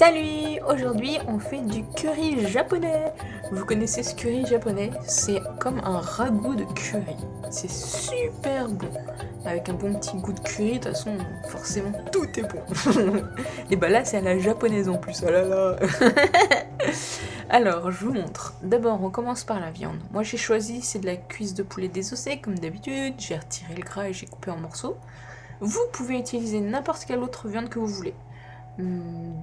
Salut! Aujourd'hui on fait du curry japonais. Vous connaissez ce curry japonais? C'est comme un ragoût de curry. C'est super bon. Avec un bon petit goût de curry, de toute façon forcément tout est bon. Et bah là c'est à la japonaise en plus, oh là là. Alors je vous montre. D'abord on commence par la viande. Moi j'ai choisi c'est de la cuisse de poulet désossée comme d'habitude. J'ai retiré le gras et j'ai coupé en morceaux. Vous pouvez utiliser n'importe quelle autre viande que vous voulez.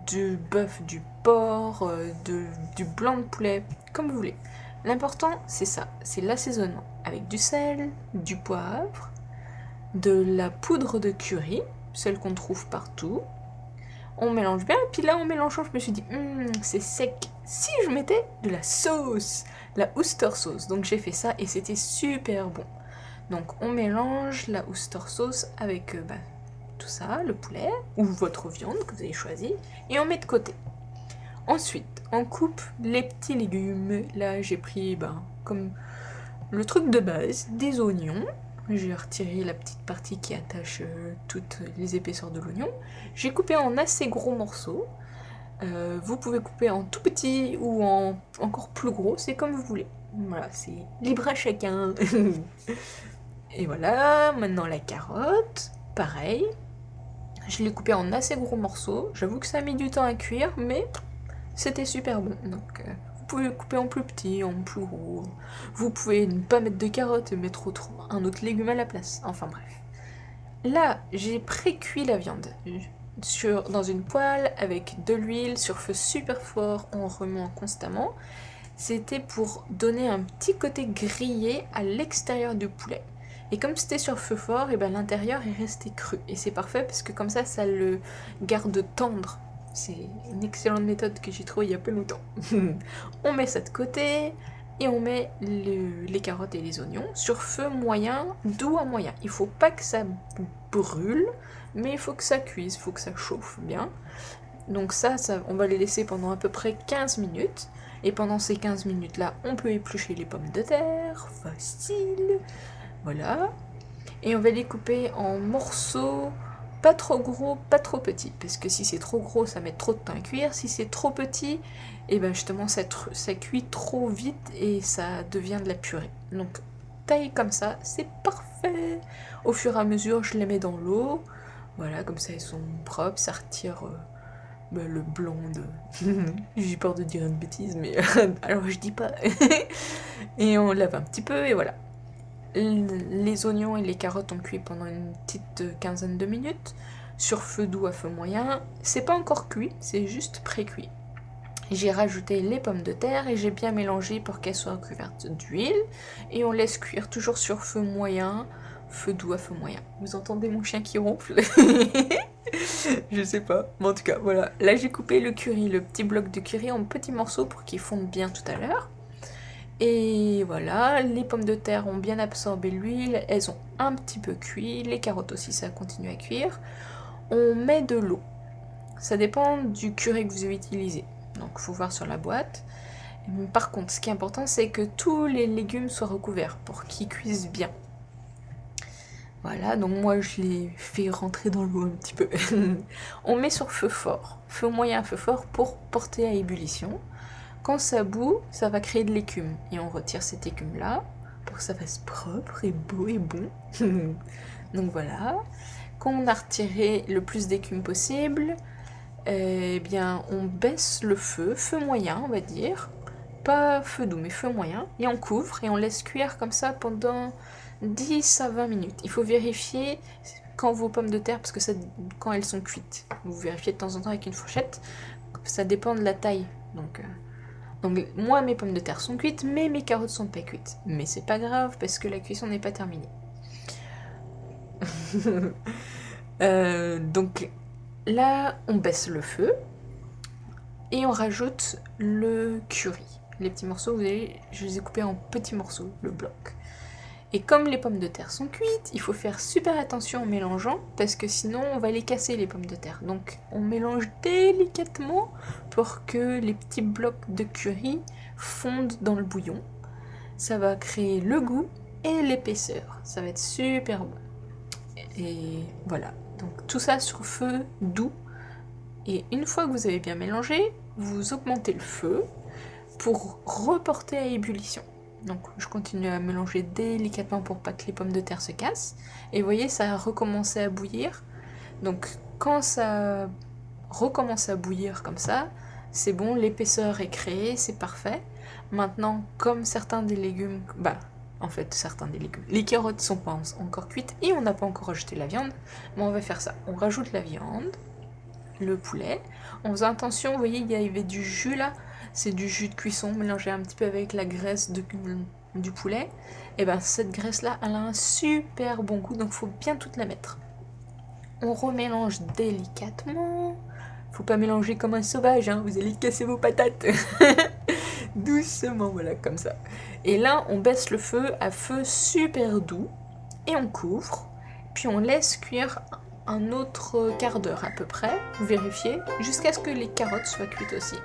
Du bœuf, du porc, du blanc de poulet, comme vous voulez. L'important c'est ça, c'est l'assaisonnement avec du sel, du poivre, de la poudre de curry, celle qu'on trouve partout. On mélange bien, et puis là en mélangeant je me suis dit c'est sec, si je mettais de la sauce, la Worcester sauce. Donc j'ai fait ça et c'était super bon. Donc on mélange la Worcester sauce avec tout ça, le poulet ou votre viande que vous avez choisi, et on met de côté. Ensuite, on coupe les petits légumes. Là, j'ai pris comme le truc de base, des oignons. J'ai retiré la petite partie qui attache toutes les épaisseurs de l'oignon. J'ai coupé en assez gros morceaux. Vous pouvez couper en tout petit ou en encore plus gros, c'est comme vous voulez. Voilà, c'est libre à chacun. Et voilà, maintenant la carotte, pareil. Je l'ai coupé en assez gros morceaux. J'avoue que ça a mis du temps à cuire, mais c'était super bon. Donc vous pouvez couper en plus petit, en plus gros. Vous pouvez ne pas mettre de carottes et mettre un autre légume à la place. Enfin bref. Là, j'ai pré-cuit la viande dans une poêle avec de l'huile sur feu super fort en remuant constamment. C'était pour donner un petit côté grillé à l'extérieur du poulet. Et comme c'était sur feu fort, et l'intérieur est resté cru. Et c'est parfait parce que comme ça le garde tendre. C'est une excellente méthode que j'ai trouvée il y a pas longtemps. On met ça de côté et on met les carottes et les oignons sur feu moyen, doux à moyen. Il faut pas que ça brûle, mais il faut que ça cuise, il faut que ça chauffe bien. Donc ça, on va les laisser pendant à peu près 15 minutes. Et pendant ces 15 minutes là, on peut éplucher les pommes de terre, facile. Voilà, et on va les couper en morceaux, pas trop gros, pas trop petits, parce que si c'est trop gros, ça met trop de temps à cuire. Si c'est trop petit, et justement ça cuit trop vite et ça devient de la purée. Donc taille comme ça, c'est parfait. Au fur et à mesure, je les mets dans l'eau, voilà, comme ça elles sont propres, ça retire le blanc de... J'ai peur de dire une bêtise, mais alors je dis pas. Et on lave un petit peu et voilà. Les oignons et les carottes ont cuit pendant une petite quinzaine de minutes, sur feu doux à feu moyen. C'est pas encore cuit, c'est juste pré-cuit. J'ai rajouté les pommes de terre et j'ai bien mélangé pour qu'elles soient couvertes d'huile. Et on laisse cuire toujours sur feu moyen, feu doux à feu moyen. Vous entendez mon chien qui ronfle? Je sais pas, mais en tout cas voilà. Là j'ai coupé le curry, le petit bloc de curry en petits morceaux pour qu'ils fondent bien tout à l'heure. Et voilà, les pommes de terre ont bien absorbé l'huile, elles ont un petit peu cuit, les carottes aussi ça continue à cuire. On met de l'eau, ça dépend du curry que vous avez utilisé, donc il faut voir sur la boîte. Par contre, ce qui est important, c'est que tous les légumes soient recouverts pour qu'ils cuisent bien. Voilà, donc moi je les fais rentrer dans l'eau un petit peu. On met sur feu fort, feu moyen, feu fort pour porter à ébullition. Quand ça bout, ça va créer de l'écume. Et on retire cette écume-là pour que ça fasse propre et beau et bon. Donc voilà. Quand on a retiré le plus d'écume possible, on baisse le feu, feu moyen on va dire. Pas feu doux, mais feu moyen. Et on couvre et on laisse cuire comme ça pendant 10 à 20 minutes. Il faut vérifier quand vos pommes de terre, parce que quand elles sont cuites. Vous vérifiez de temps en temps avec une fourchette. Ça dépend de la taille. Donc moi mes pommes de terre sont cuites, mais mes carottes sont pas cuites. Mais c'est pas grave parce que la cuisson n'est pas terminée. Donc là on baisse le feu et on rajoute le curry. Les petits morceaux, je les ai coupés en petits morceaux, le bloc. Et comme les pommes de terre sont cuites, il faut faire super attention en mélangeant parce que sinon on va les casser les pommes de terre. Donc on mélange délicatement pour que les petits blocs de curry fondent dans le bouillon. Ça va créer le goût et l'épaisseur. Ça va être super bon. Et voilà. Donc tout ça sur feu doux Et une fois que vous avez bien mélangé, vous augmentez le feu pour reporter à ébullition. Donc je continue à mélanger délicatement pour pas que les pommes de terre se cassent. Et vous voyez, ça a recommencé à bouillir. Donc quand ça recommence à bouillir comme ça, c'est bon, l'épaisseur est créée, c'est parfait. Maintenant, comme certains des légumes, certains des légumes, les carottes sont pas encore cuites et on n'a pas encore ajouté la viande, mais on va faire ça. On rajoute la viande, le poulet. En faisant attention, vous voyez, il y avait du jus là, c'est du jus de cuisson mélangé un petit peu avec la graisse du poulet. Et ben cette graisse là, elle a un super bon goût, donc il faut bien toute la mettre. On remélange délicatement. Faut pas mélanger comme un sauvage, hein, vous allez casser vos patates. Doucement, voilà, comme ça. Et là, on baisse le feu à feu super doux et on couvre. Puis on laisse cuire un autre quart d'heure à peu près, vérifier, jusqu'à ce que les carottes soient cuites aussi,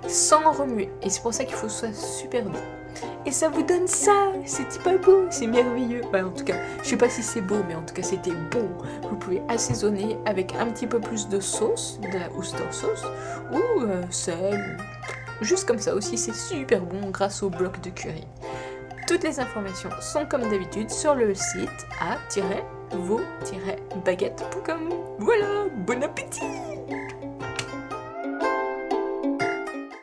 sans remuer. Et c'est pour ça qu'il faut que ce soit super doux. Et ça vous donne ça, c'est pas beau, c'est merveilleux. En tout cas, je sais pas si c'est beau, mais en tout cas c'était bon. Vous pouvez assaisonner avec un petit peu plus de sauce, de la Worcester sauce, ou sel, juste comme ça aussi, c'est super bon grâce au bloc de curry. Toutes les informations sont comme d'habitude sur le site a-vo-baguette.com. Voilà, bon appétit!